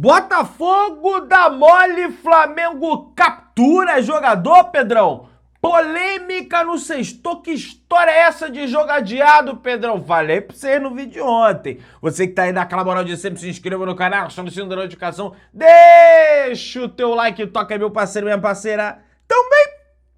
Botafogo dá mole, Flamengo captura jogador, Pedrão. Polêmica no sexto. Que história é essa de jogo adiado, Pedrão? Falei pra você no vídeo de ontem. Você que tá aí naquela moral de sempre, se inscreva no canal, achando o sininho da notificação. Deixa o teu like, toca aí, meu parceiro, minha parceira. Também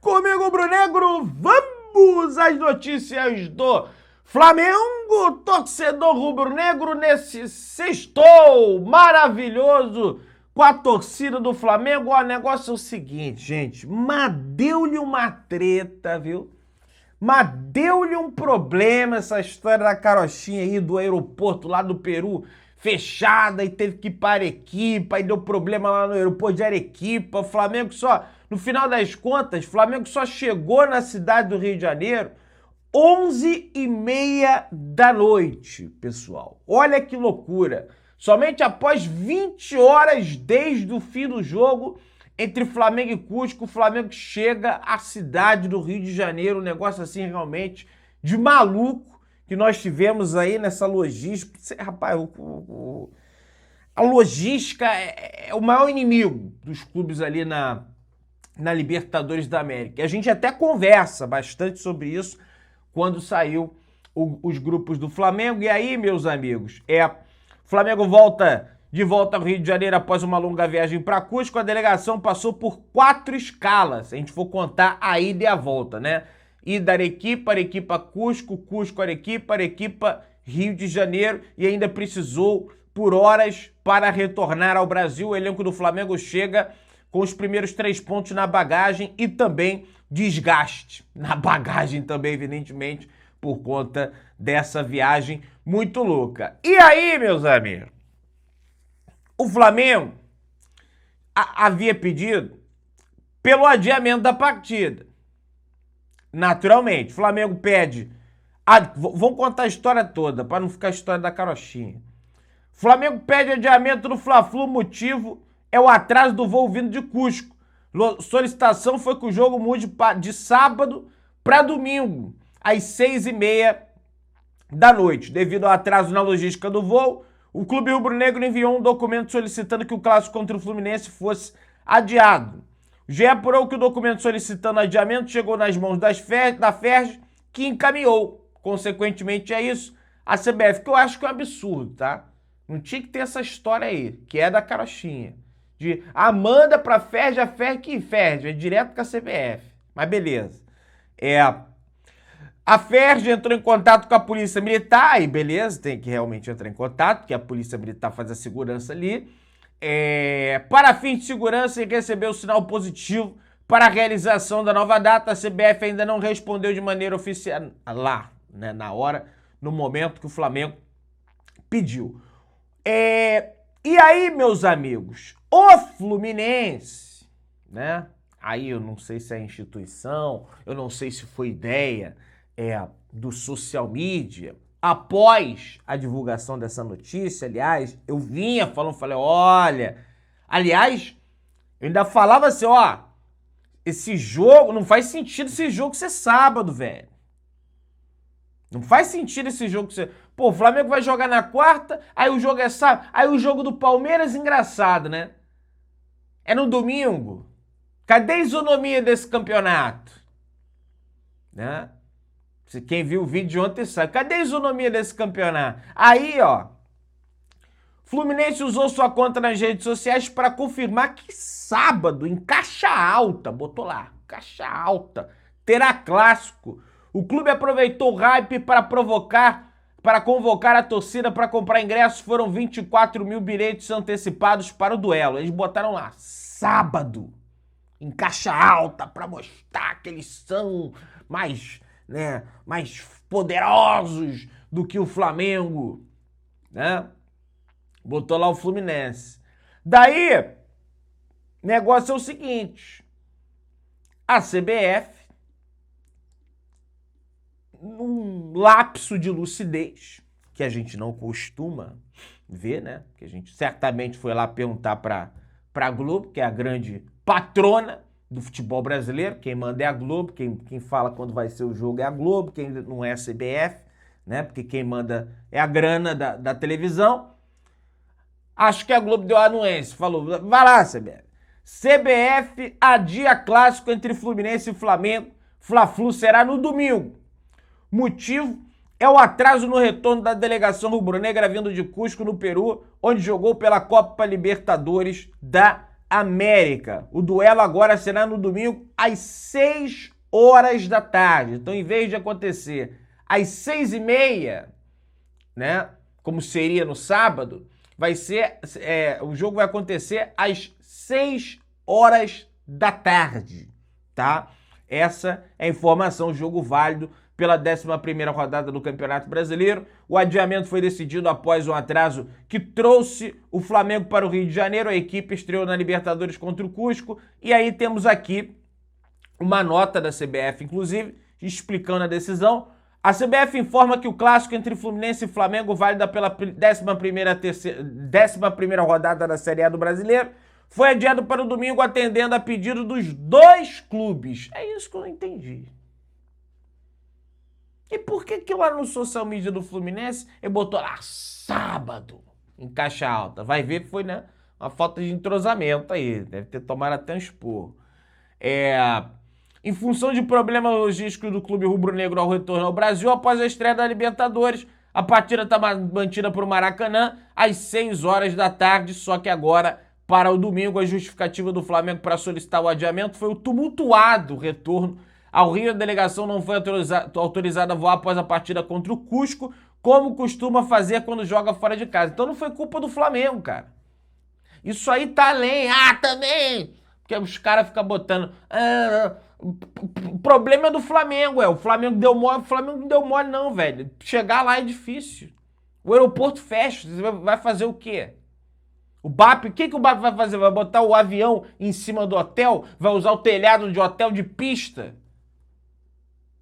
comigo, Brunegro. Vamos às notícias do Flamengo, torcedor rubro-negro, nesse sextou maravilhoso com a torcida do Flamengo. Ó, o negócio é o seguinte, gente, mas deu-lhe uma treta, viu? Mas deu-lhe um problema essa história da carochinha aí do aeroporto lá do Peru, fechada, e teve que ir para Arequipa, e deu problema lá no aeroporto de Arequipa. O Flamengo só, no final das contas, o Flamengo só chegou na cidade do Rio de Janeiro 11h30 da noite, pessoal. Olha que loucura. Somente após 20 horas desde o fim do jogo entre Flamengo e Cusco, o Flamengo chega à cidade do Rio de Janeiro. Um negócio assim realmente de maluco que nós tivemos aí nessa logística. Rapaz, a logística é o maior inimigo dos clubes ali na Libertadores da América. E a gente até conversa bastante sobre isso quando saiu os grupos do Flamengo. E aí, meus amigos, o Flamengo de volta ao Rio de Janeiro após uma longa viagem para Cusco. A delegação passou por 4 escalas, se a gente for contar a ida e a volta, né? Ida Arequipa, Arequipa Cusco, Cusco Arequipa, Arequipa Rio de Janeiro, e ainda precisou por horas para retornar ao Brasil. O elenco do Flamengo chega com os primeiros 3 pontos na bagagem e também desgaste na bagagem também, evidentemente, por conta dessa viagem muito louca. E aí, meus amigos, o Flamengo havia pedido pelo adiamento da partida. Naturalmente, o Flamengo pede... Vamos contar a história toda, para não ficar a história da carochinha. O Flamengo pede adiamento do Fla-Flu, motivo é o atraso do voo vindo de Cusco. Solicitação foi que o jogo mude de sábado para domingo, às 6h30 da noite. Devido ao atraso na logística do voo, o clube rubro-negro enviou um documento solicitando que o clássico contra o Fluminense fosse adiado. O GE apurou que o documento solicitando adiamento chegou nas mãos da FERJ, que encaminhou, consequentemente, isso, a CBF, que eu acho que é um absurdo, tá? Não tinha que ter essa história aí, que é da carochinha. Manda pra FERJ, a FERJ que FERJ, é direto com a CBF. Mas beleza. A FERJ entrou em contato com a Polícia Militar, e beleza, tem que realmente entrar em contato, porque a Polícia Militar faz a segurança ali. Para fins de segurança, e recebeu o sinal positivo para a realização da nova data. A CBF ainda não respondeu de maneira oficial lá, né, na hora, no momento que o Flamengo pediu. E aí, meus amigos, o Fluminense, né? Aí eu não sei se é instituição, eu não sei se foi ideia do social media. Após a divulgação dessa notícia, aliás, eu vinha falei, olha... Aliás, eu ainda falava assim, ó, esse jogo, não faz sentido esse jogo ser sábado, velho. Não faz sentido esse jogo ser... Pô, o Flamengo vai jogar na quarta, aí o jogo é sábado, aí o jogo do Palmeiras, engraçado, né? É no domingo. Cadê a isonomia desse campeonato? Né? Quem viu o vídeo de ontem sabe. Cadê a isonomia desse campeonato? Aí, ó, Fluminense usou sua conta nas redes sociais para confirmar que sábado, em Caixa Alta, botou lá, Caixa Alta, terá clássico. O clube aproveitou o hype para convocar a torcida para comprar ingressos. Foram 24 mil bilhetes antecipados para o duelo. Eles botaram lá, sábado, em Caixa Alta, para mostrar que eles são mais poderosos do que o Flamengo, né? Botou lá o Fluminense. Daí, negócio é o seguinte, a CBF, num lapso de lucidez, que a gente não costuma ver, né? Que a gente certamente foi lá perguntar pra Globo, que é a grande patrona do futebol brasileiro. Quem manda é a Globo, quem fala quando vai ser o jogo é a Globo, quem não é a CBF, né? Porque quem manda é a grana da televisão. Acho que a Globo deu a anuência, falou, vai lá, CBF. CBF adia clássico entre Fluminense e Flamengo. Fla-Flu será no domingo. Motivo é o atraso no retorno da delegação rubro-negra vindo de Cusco, no Peru, onde jogou pela Copa Libertadores da América. O duelo agora será no domingo às 6 horas da tarde. Então, em vez de acontecer às 6h30, né, como seria no sábado, vai ser, o jogo vai acontecer às 6 horas da tarde, tá? Essa é a informação, jogo válido pela 11ª rodada do Campeonato Brasileiro. O adiamento foi decidido após um atraso que trouxe o Flamengo para o Rio de Janeiro. A equipe estreou na Libertadores contra o Cusco. E aí temos aqui uma nota da CBF, inclusive, explicando a decisão. A CBF informa que o clássico entre Fluminense e Flamengo, válida pela 11ª rodada da Série A do Brasileiro, foi adiado para o domingo, atendendo a pedido dos dois clubes. É isso que eu não entendi. E por que lá no social media do Fluminense ele botou lá sábado em caixa alta? Vai ver que foi, né, uma falta de entrosamento aí. Deve ter tomado até um esporro. Em função de problemas logísticos do clube rubro-negro ao retorno ao Brasil, após a estreia da Libertadores, a partida está mantida para o Maracanã às 6 horas da tarde, só que agora, para o domingo, a justificativa do Flamengo para solicitar o adiamento foi o tumultuado retorno ao Rio. A delegação não foi autorizada a voar após a partida contra o Cusco, como costuma fazer quando joga fora de casa. Então não foi culpa do Flamengo, cara. Isso aí tá além. Também! Porque os caras ficam botando... o problema é do Flamengo, O Flamengo deu mole. O Flamengo não deu mole não, velho. Chegar lá é difícil. O aeroporto fecha. Você vai fazer o quê? O BAP, o que o BAP vai fazer? Vai botar o avião em cima do hotel? Vai usar o telhado de hotel de pista?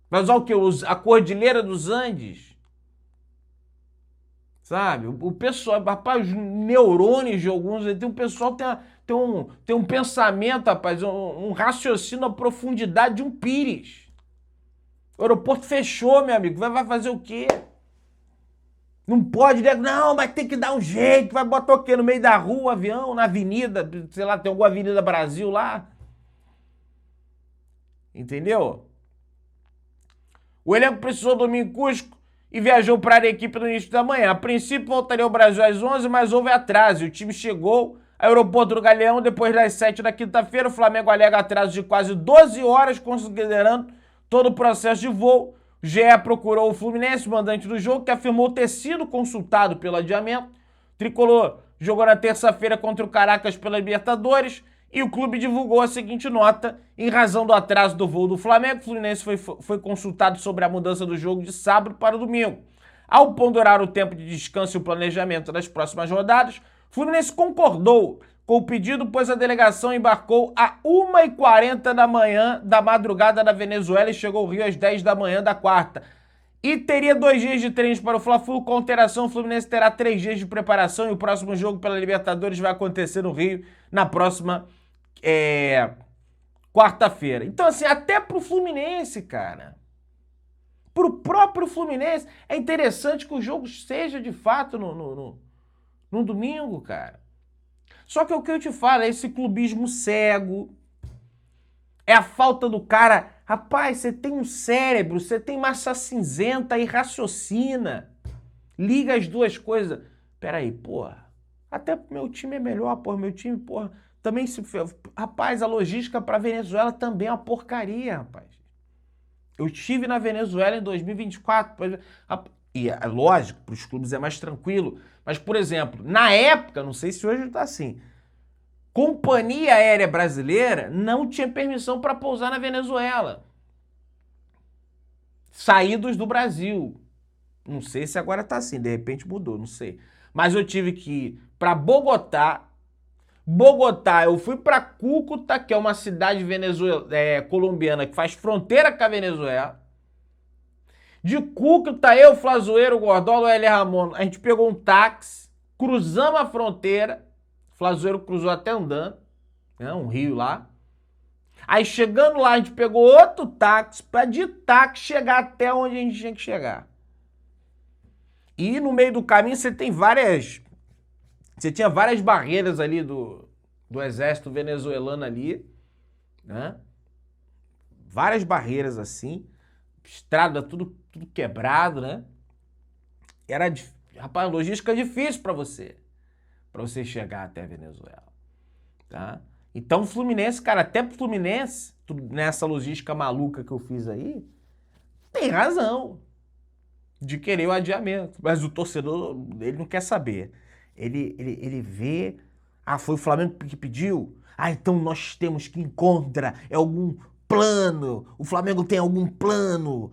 Vai usar o quê? A Cordilheira dos Andes? Sabe? O pessoal, rapaz, os neurônios de alguns, o pessoal tem um pensamento, rapaz, um raciocínio à profundidade de um pires. O aeroporto fechou, meu amigo. Vai fazer o quê? Não pode, né? Não, mas tem que dar um jeito. Vai botar o quê? No meio da rua, o avião, na avenida, sei lá, tem alguma Avenida Brasil lá. Entendeu? O elenco precisou dormir em Cusco e viajou para a Arequipa no início da manhã. A princípio voltaria ao Brasil às 11, mas houve atraso. O time chegou ao aeroporto do Galeão depois das 7 da quinta-feira. O Flamengo alega atraso de quase 12 horas, considerando todo o processo de voo. O GE procurou o Fluminense, mandante do jogo, que afirmou ter sido consultado pelo adiamento. O Tricolor jogou na terça-feira contra o Caracas pela Libertadores e o clube divulgou a seguinte nota: em razão do atraso do voo do Flamengo, o Fluminense foi consultado sobre a mudança do jogo de sábado para o domingo. Ao ponderar o tempo de descanso e o planejamento das próximas rodadas, o Fluminense concordou com o pedido, pois a delegação embarcou a 1h40 da madrugada da Venezuela e chegou ao Rio às 10 da manhã da quarta. E teria 2 dias de treinos para o Fla-Flu. Com alteração, o Fluminense terá 3 dias de preparação e o próximo jogo pela Libertadores vai acontecer no Rio na próxima quarta-feira. Então, assim, até pro Fluminense, cara, pro próprio Fluminense, é interessante que o jogo seja de fato no domingo, cara. Só que é o que eu te falo, é esse clubismo cego, é a falta do cara. Rapaz, você tem um cérebro, você tem massa cinzenta e raciocina. Liga as duas coisas. Peraí, porra, até meu time é melhor, porra, meu time, porra, também se... Rapaz, a logística pra Venezuela também é uma porcaria, rapaz. Eu estive na Venezuela em 2024, e é lógico, para os clubes é mais tranquilo, mas, por exemplo, na época, não sei se hoje está assim, Companhia Aérea Brasileira não tinha permissão para pousar na Venezuela. Saídos do Brasil. Não sei se agora está assim, de repente mudou, não sei. Mas eu tive que ir para Bogotá, eu fui para Cúcuta, que é uma cidade colombiana que faz fronteira com a Venezuela. De Cúcuta, eu, Flazoeiro, Gordola, o L. Ramon, a gente pegou um táxi, cruzamos a fronteira, o Flazoeiro cruzou até andando, né, um rio lá. Aí chegando lá, a gente pegou outro táxi, para de táxi chegar até onde a gente tinha que chegar. E no meio do caminho você tem várias Você tinha várias barreiras ali do exército venezuelano ali, né? Várias barreiras assim, estrada tudo quebrado, né? Era, rapaz, logística difícil para você chegar até a Venezuela, tá? Então o Fluminense, cara, até pro Fluminense, nessa logística maluca que eu fiz aí, tem razão de querer o adiamento, mas o torcedor, ele não quer saber. Ele vê, foi o Flamengo que pediu? Então nós temos que encontrar algum plano, o Flamengo tem algum plano,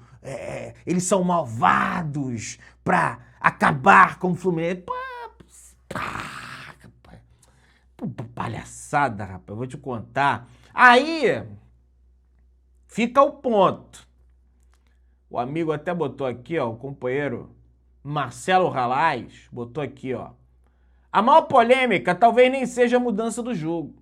eles são malvados pra acabar com o Fluminense. Palhaçada, rapaz, eu vou te contar. Aí, fica o ponto. O amigo até botou aqui, ó, o companheiro Marcelo Ralaz, botou aqui, ó. A maior polêmica talvez nem seja a mudança do jogo.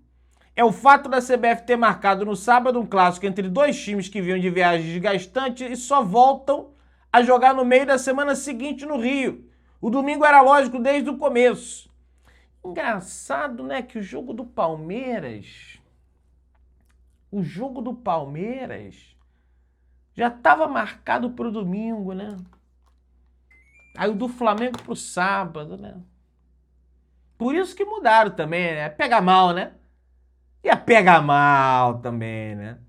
É o fato da CBF ter marcado no sábado um clássico entre dois times que vinham de viagem desgastante e só voltam a jogar no meio da semana seguinte no Rio. O domingo era lógico desde o começo. Engraçado, né, que o jogo do Palmeiras já estava marcado para o domingo, né? Aí o do Flamengo pro sábado, né? Por isso que mudaram também, né? Pega mal, né? Ia pegar mal também, né?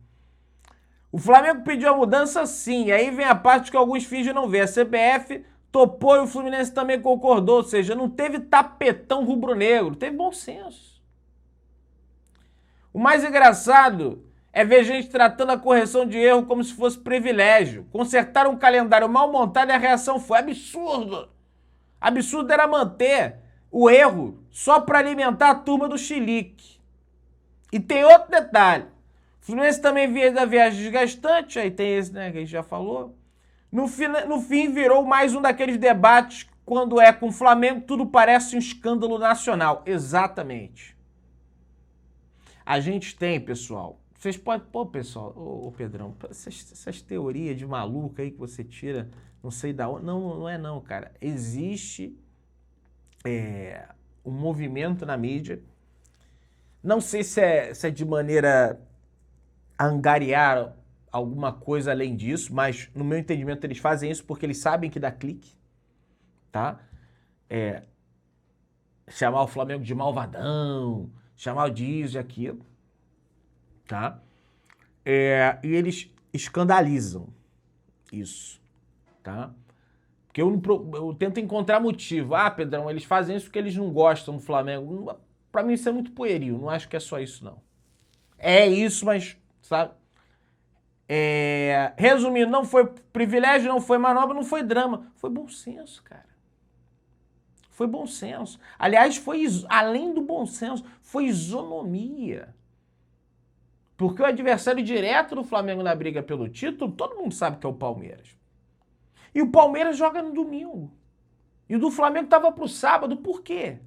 O Flamengo pediu a mudança sim, aí vem a parte que alguns fingem não ver. A CBF topou e o Fluminense também concordou, ou seja, não teve tapetão rubro-negro, teve bom senso. O mais engraçado é ver gente tratando a correção de erro como se fosse privilégio. Consertaram um calendário mal montado e a reação foi absurdo. Absurdo era manter o erro só para alimentar a turma do chilique. E tem outro detalhe. O Fluminense também vinha da viagem desgastante, aí tem esse, né, que a gente já falou. No fim, virou mais um daqueles debates quando é com o Flamengo, tudo parece um escândalo nacional. Exatamente. A gente tem, pessoal, vocês podem... Pô, pessoal, ô Pedrão, essas teorias de maluca aí que você tira, não sei da onde... Não é não, cara. Existe um movimento na mídia, não sei se é de maneira a angariar alguma coisa além disso, mas no meu entendimento eles fazem isso porque eles sabem que dá clique, tá? Chamar o Flamengo de malvadão, chamar o disso e aquilo, tá? E eles escandalizam isso, tá? Porque eu tento encontrar motivo. Pedrão, eles fazem isso porque eles não gostam do Flamengo. Pra mim isso é muito pueril, não acho que é só isso, não. É isso, mas, sabe? Resumindo, não foi privilégio, não foi manobra, não foi drama. Foi bom senso, cara. Foi bom senso. Aliás, foi além do bom senso, foi isonomia. Porque o adversário direto do Flamengo na briga pelo título, todo mundo sabe que é o Palmeiras. E o Palmeiras joga no domingo. E o do Flamengo estava pro sábado, por quê?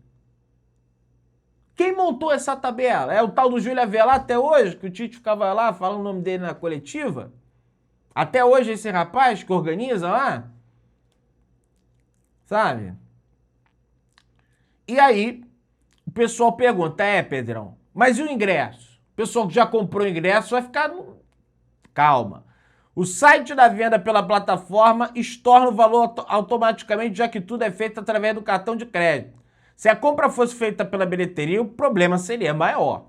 Quem montou essa tabela? É o tal do Júlio Avelar até hoje, que o Tite ficava lá falando o nome dele na coletiva? Até hoje esse rapaz que organiza lá? Sabe? E aí, o pessoal pergunta, Pedrão, mas e o ingresso? O pessoal que já comprou o ingresso vai ficar... Calma. O site da venda pela plataforma estorna o valor automaticamente, já que tudo é feito através do cartão de crédito. Se a compra fosse feita pela bilheteria, o problema seria maior.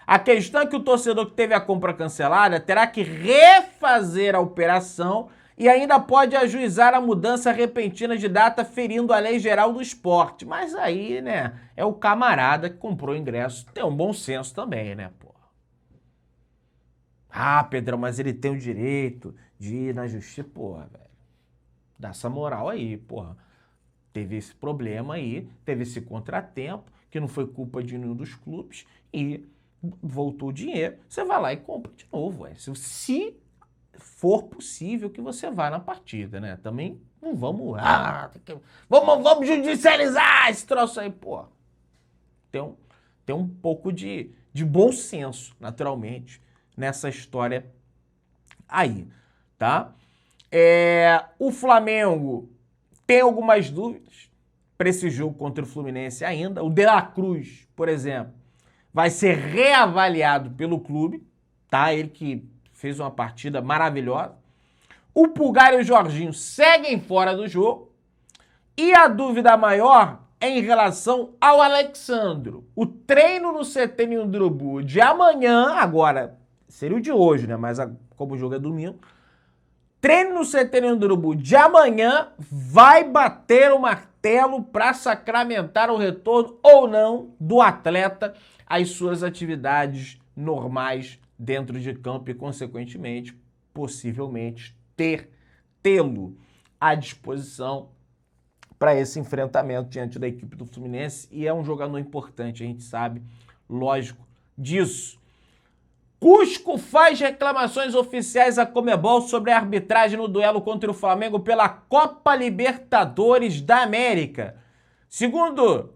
A questão é que o torcedor que teve a compra cancelada terá que refazer a operação e ainda pode ajuizar a mudança repentina de data, ferindo a lei geral do esporte. Mas aí, né, é o camarada que comprou o ingresso. Tem um bom senso também, né, pô? Pedrão, mas ele tem o direito de ir na justiça. Porra, velho. Dá essa moral aí, porra. Teve esse problema aí, teve esse contratempo, que não foi culpa de nenhum dos clubes, e voltou o dinheiro. Você vai lá e compra de novo, velho. Se for possível que você vá na partida, né? Também não vamos... vamos judicializar esse troço aí, porra. Tem um pouco de bom senso, naturalmente, nessa história aí, tá? O Flamengo tem algumas dúvidas, para esse jogo contra o Fluminense ainda. O De La Cruz, por exemplo, vai ser reavaliado pelo clube, tá? Ele que fez uma partida maravilhosa. O Pulgar e o Jorginho seguem fora do jogo. E a dúvida maior é em relação ao Alexandro. O treino no CT Urubu de amanhã, agora seria o de hoje, né? Mas como o jogo é domingo, treino no CT Urubu de amanhã vai bater o martelo para sacramentar o retorno ou não do atleta às suas atividades normais dentro de campo e, consequentemente, possivelmente, tê-lo à disposição para esse enfrentamento diante da equipe do Fluminense. E é um jogador importante, a gente sabe, lógico, disso. Cusco faz reclamações oficiais à Conmebol sobre a arbitragem no duelo contra o Flamengo pela Copa Libertadores da América. Segundo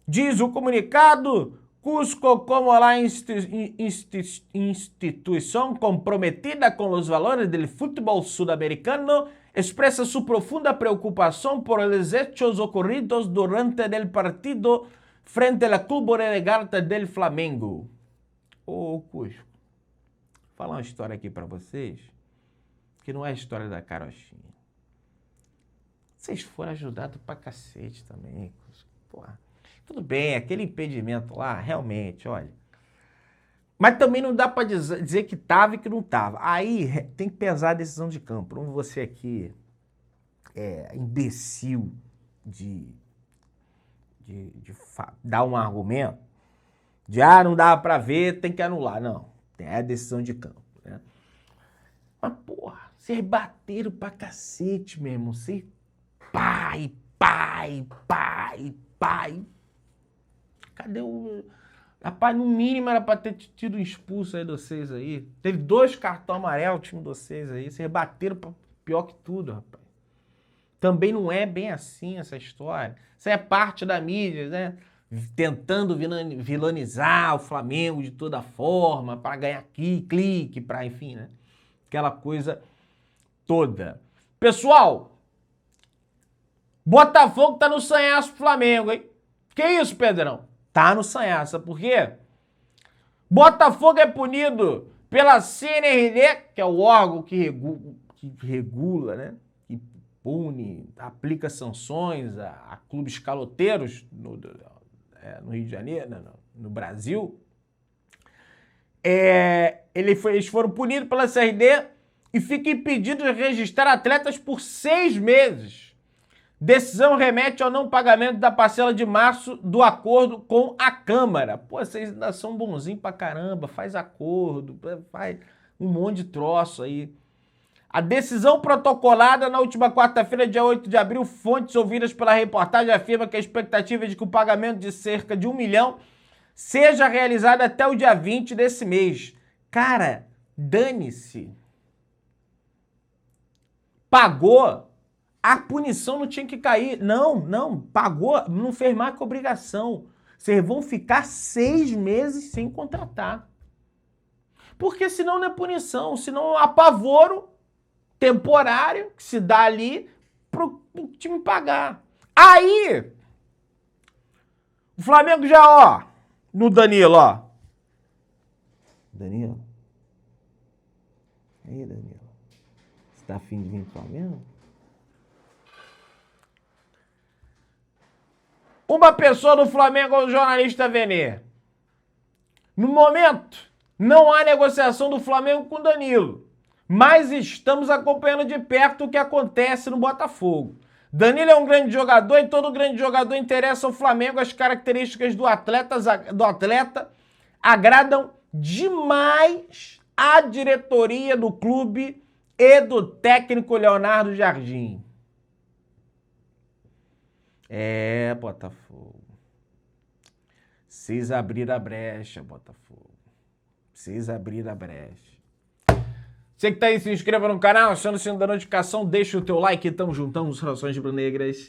diz o comunicado, Cusco, como la instituição comprometida com os valores do futebol sudamericano, expresa su profunda preocupação por los hechos ocurridos durante el partido frente al Clube Regata del Flamengo. Ô, Cusco, vou falar uma história aqui para vocês, que não é a história da carochinha. Vocês foram ajudados pra cacete também, Cusco. Porra. Tudo bem, aquele impedimento lá, realmente, olha. Mas também não dá para dizer que tava e que não tava. Aí tem que pesar a decisão de campo. Não você aqui imbecil de dar um argumento de não dava para ver, tem que anular. Não, é a decisão de campo, né? Mas, porra, vocês bateram pra cacete, meu irmão. Vocês pai. Cadê o... Rapaz, no mínimo era pra ter tido expulso aí de vocês aí. Teve 2 cartões amarelos o time de vocês aí. Vocês bateram pra pior que tudo, rapaz. Também não é bem assim essa história. Isso é parte da mídia, né? Tentando vilanizar o Flamengo de toda forma, pra ganhar clique, pra, enfim, né? Aquela coisa toda. Pessoal, Botafogo tá no sanhaço pro Flamengo, hein? Que isso, Pedrão? Tá no sanhaço, sabe por quê? Botafogo é punido pela CNRD, que é o órgão que regula, né? Que pune, aplica sanções a clubes caloteiros no Rio de Janeiro, no Brasil. Eles foram punidos pela CNRD e ficam impedidos de registrar atletas por 6 meses. Decisão remete ao não pagamento da parcela de março do acordo com a Câmara. Pô, vocês ainda são bonzinhos pra caramba, faz acordo, faz um monte de troço aí. A decisão protocolada na última quarta-feira, dia 8 de abril, fontes ouvidas pela reportagem afirma que a expectativa é de que o pagamento de cerca de 1 milhão seja realizado até o dia 20 desse mês. Cara, dane-se. Pagou. A punição não tinha que cair. Não, pagou, não fez mais que obrigação. Vocês vão ficar 6 meses sem contratar. Porque senão não é punição, senão é um apavoro temporário que se dá ali pro time pagar. Aí, o Flamengo já, no Danilo, Danilo? Aí, Danilo? Você tá afim de vir pro Flamengo? Uma pessoa do Flamengo, o jornalista Venê. No momento, não há negociação do Flamengo com o Danilo, mas estamos acompanhando de perto o que acontece no Botafogo. Danilo é um grande jogador e todo grande jogador interessa ao Flamengo. As características do atleta agradam demais a diretoria do clube e do técnico Leonardo Jardim. Botafogo. Vocês abriram a brecha, Botafogo. Vocês abriram a brecha. Você que tá aí, se inscreva no canal, aciona o sininho da notificação, deixa o teu like, tamo juntão, os Relações Rubro-Negras.